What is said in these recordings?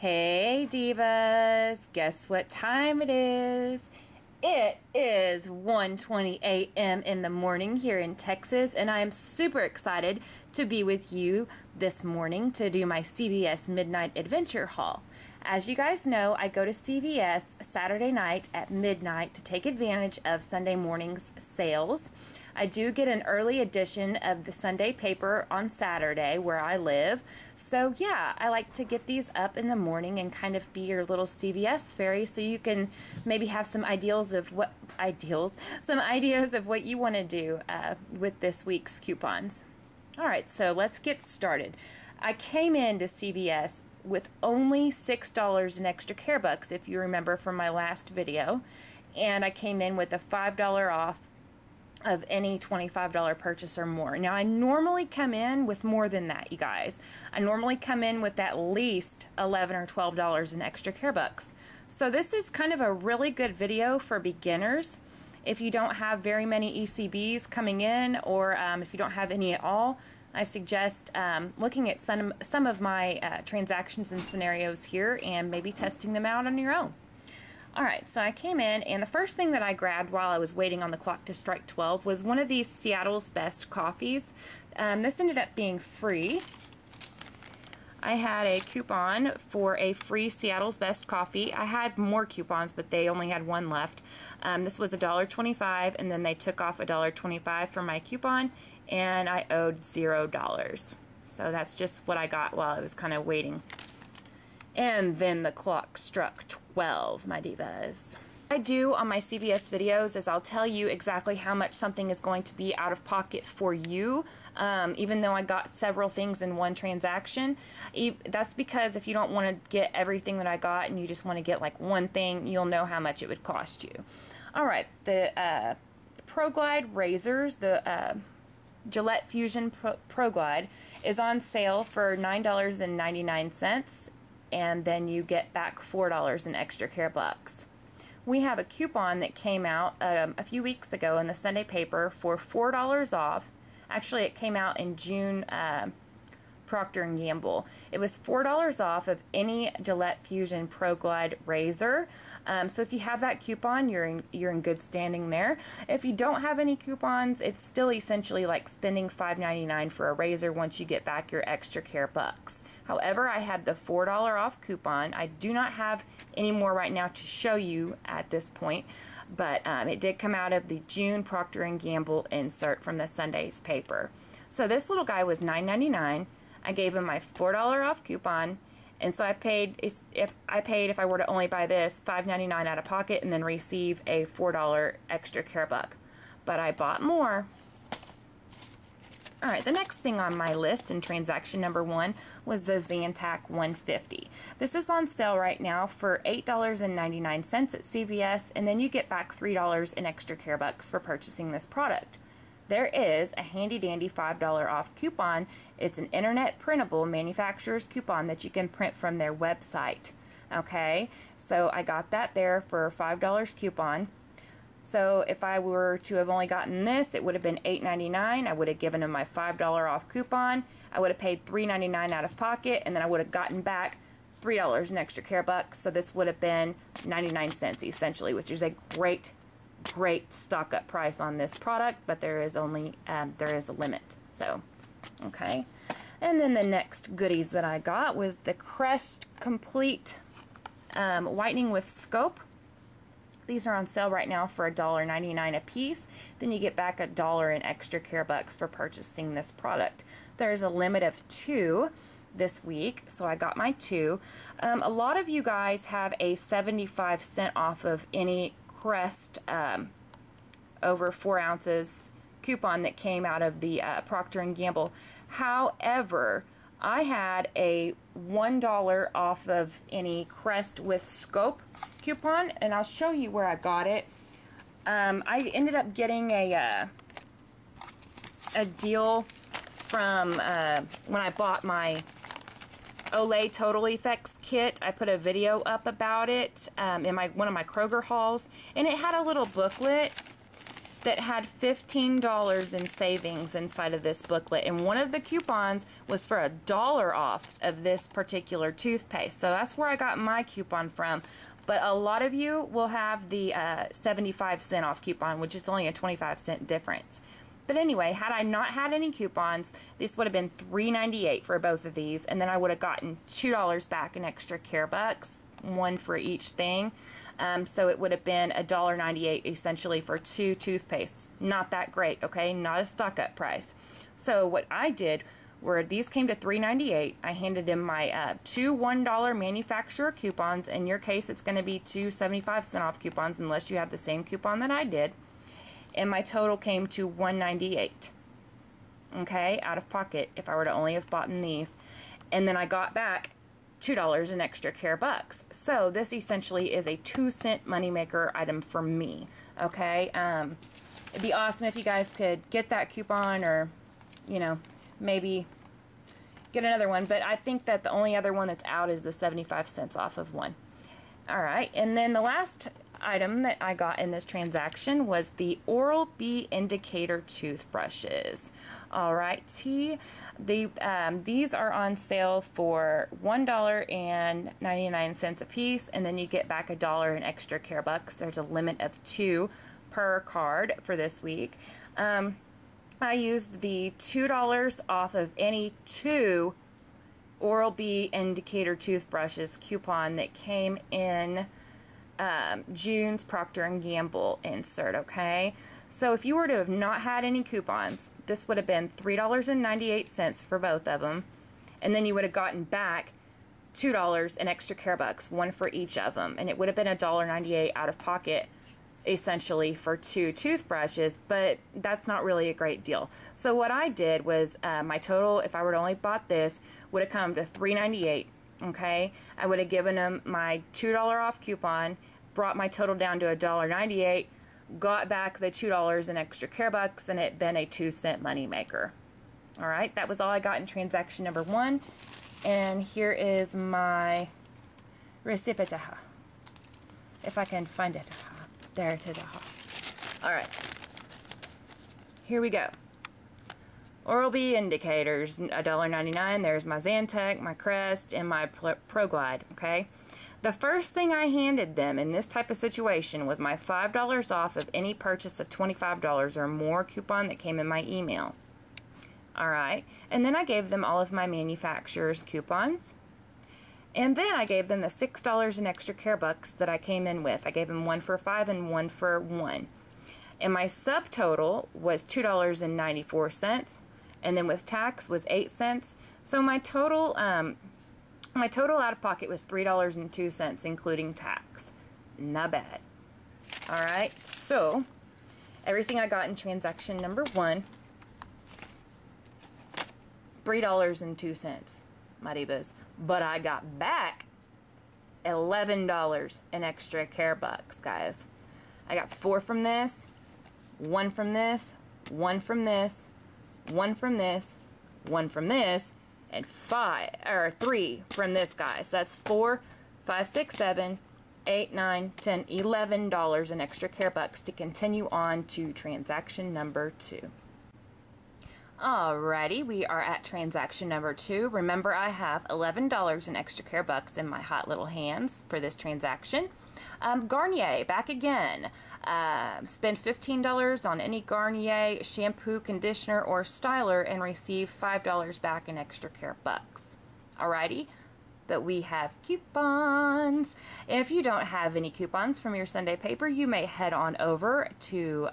Hey divas, guess what time it is? It is 1:20 a.m. in the morning here in Texas, and I am super excited to be with you this morning to do my CVS Midnight Adventure haul. As you guys know, I go to CVS Saturday night at midnight to take advantage of Sunday morning's sales. I do get an early edition of the Sunday paper on Saturday where I live. So yeah, I like to get these up in the morning and kind of be your little CVS fairy so you can maybe have some ideas of what you want to do with this week's coupons. Alright, so let's get started. I came into CVS with only $6 in extra care bucks, if you remember from my last video, and I came in with a $5 off of any $25 purchase or more. Now I normally come in with more than that, you guys. I normally come in with at least $11 or $12 in extra care bucks. So this is kind of a really good video for beginners. If you don't have very many ECBs coming in, or if you don't have any at all, I suggest looking at some of my transactions and scenarios here and maybe testing them out on your own. Alright, so I came in, and the first thing that I grabbed while I was waiting on the clock to strike 12 was one of these Seattle's Best coffees. This ended up being free. I had a coupon for a free Seattle's Best coffee. I had more coupons, but they only had one left. This was $1.25, and then they took off $1.25 from my coupon, and I owed $0. So that's just what I got while I was kind of waiting. And then the clock struck 12, my divas. What I do on my CVS videos is I'll tell you exactly how much something is going to be out of pocket for you, even though I got several things in one transaction. That's because if you don't want to get everything that I got and you just want to get like one thing, you'll know how much it would cost you. Alright, the Pro Glide razors, the Gillette Fusion Pro Glide, is on sale for $9.99. and then you get back $4 in extra care bucks. We have a coupon that came out a few weeks ago in the Sunday paper for $4 off. Actually, it came out in June, Procter & Gamble. It was $4 off of any Gillette Fusion Pro Glide razor. So if you have that coupon, you're in good standing there. If you don't have any coupons, it's still essentially like spending $5.99 for a razor once you get back your extra care bucks. However, I had the $4 off coupon. I do not have any more right now to show you at this point, but it did come out of the June Procter & Gamble insert from the Sunday's paper. So this little guy was $9.99. I gave him my $4 off coupon, and so I paid, if I were to only buy this, $5.99 out of pocket and then receive a $4 extra care buck. But I bought more. Alright, the next thing on my list in transaction number 1 was the Zantac 150. This is on sale right now for $8.99 at CVS, and then you get back $3 in extra care bucks for purchasing this product. There is a handy dandy $5 off coupon. It's an internet printable manufacturer's coupon that you can print from their website. Okay, so I got that there for a $5 coupon. So if I were to have only gotten this, it would have been $8.99. I would have given them my $5 off coupon. I would have paid $3.99 out of pocket, and then I would have gotten back $3 in extra care bucks. So this would have been 99 cents essentially, which is a great stock up price on this product, but there is only there is a limit. So okay, and then the next goodies that I got was the Crest Complete whitening with scope. These are on sale right now for $1.99 a piece. Then you get back $1 in extra care bucks for purchasing this product. There's a limit of 2 this week, so I got my 2. A lot of you guys have a 75% off of any Crest over 4 ounces coupon that came out of the Procter & Gamble. However, I had a $1 off of any Crest with scope coupon, and I'll show you where I got it. I ended up getting a deal from when I bought my Olay Total Effects kit. I put a video up about it in one of my Kroger hauls, and it had a little booklet that had $15 in savings inside of this booklet, and one of the coupons was for $1 off of this particular toothpaste. So that's where I got my coupon from. But a lot of you will have the 75-cent off coupon, which is only a 25-cent difference. But anyway, had I not had any coupons, this would have been $3.98 for both of these, and then I would have gotten $2 back in extra care bucks, one for each thing. So it would have been $1.98 essentially for 2 toothpastes. Not that great, okay? Not a stock-up price. So what I did, where these came to $3.98, I handed in my 2 $1 manufacturer coupons. In your case, it's going to be 2 75-cent off coupons unless you have the same coupon that I did. And my total came to $1.98, okay, out of pocket if I were to only have bought in these. And then I got back $2 in extra care bucks. So this essentially is a 2-cent moneymaker item for me, okay? It'd be awesome if you guys could get that coupon, or, you know, maybe get another one. But I think that the only other one that's out is the 75 cents off of one. All right, and then the last item that I got in this transaction was the Oral-B indicator toothbrushes. All right, these are on sale for $1.99 a piece, and then you get back $1 in extra care bucks. There's a limit of 2 per card for this week. I used the $2 off of any 2 Oral-B indicator toothbrushes coupon that came in June's Procter & Gamble insert, okay? So if you were to have not had any coupons, this would have been $3.98 for both of them, and then you would have gotten back $2 in extra care bucks, one for each of them, and it would have been $1.98 out of pocket essentially for 2 toothbrushes, but that's not really a great deal. So what I did was my total, if I were to only bought this, would have come to $3.98. Okay, I would have given them my $2 off coupon, brought my total down to $1.98, got back the $2 in extra care bucks, and it been a 2-cent money maker. All right, that was all I got in transaction number 1, and here is my receipt. If I can find it, there it is. All right, here we go. Oral-B indicators, $1.99. There's my Zantac, my Crest, and my ProGlide, okay? The first thing I handed them in this type of situation was my $5 off of any purchase of $25 or more coupon that came in my email. All right, and then I gave them all of my manufacturer's coupons. And then I gave them the $6 in extra care bucks that I came in with. I gave them 1 for $5 and 1 for $1. And my subtotal was $2.94. And then with tax was 8 cents. So my total out of pocket was $3.02, including tax. Not bad. All right, so everything I got in transaction number 1, $3.02, my divas. But I got back $11 in extra care bucks, guys. I got 4 from this, 1 from this, 1 from this, 1 from this, 1 from this, and 3 from this guy. So that's 4, 5, 6, 7, 8, 9, 10, $11 in extra care bucks to continue on to transaction number 2. Alrighty, we are at transaction number 2. Remember, I have $11 in extra care bucks in my hot little hands for this transaction. Garnier, back again. Spend $15 on any Garnier shampoo, conditioner, or styler and receive $5 back in extra care bucks. Alrighty, but we have coupons. If you don't have any coupons from your Sunday paper, you may head on over to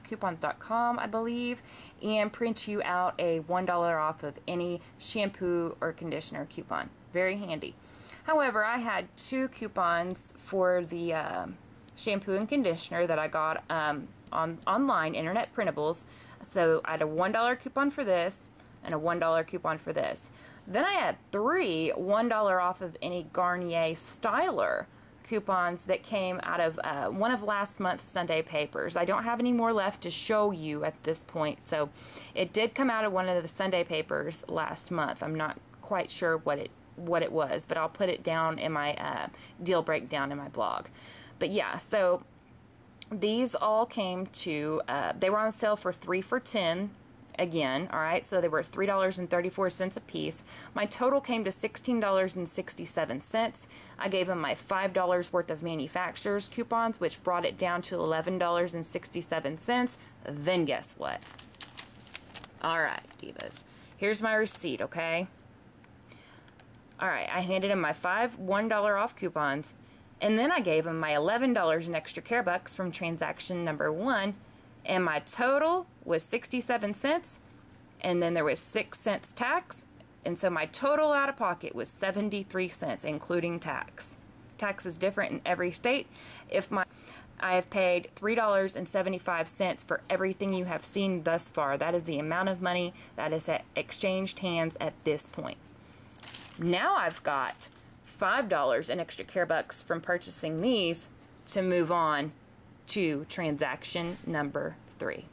coupons.com, I believe, and print you out a $1 off of any shampoo or conditioner coupon. Very handy. However, I had 2 coupons for the shampoo and conditioner that I got online, internet printables. So I had a $1 coupon for this and a $1 coupon for this. Then I had 3 $1 off of any Garnier styler coupons that came out of one of last month's Sunday papers. I don't have any more left to show you at this point, so it did come out of one of the Sunday papers last month. I'm not quite sure what it was, but I'll put it down in my deal breakdown in my blog. But yeah, so these all came to, they were on sale for 3 for $10 again, all right, so they were $3.34 a piece. My total came to $16.67. I gave them my $5 worth of manufacturer's coupons, which brought it down to $11.67. Then guess what? All right, divas, here's my receipt, okay? All right, I handed him my 5 $1 off coupons, and then I gave him my $11 in extra care bucks from transaction number 1, and my total was 67 cents, and then there was 6 cents tax, and so my total out of pocket was 73 cents, including tax. Tax is different in every state. I have paid $3.75 for everything you have seen thus far. That is the amount of money that is exchanged hands at this point. Now I've got $5 in extra care bucks from purchasing these to move on to transaction number 3.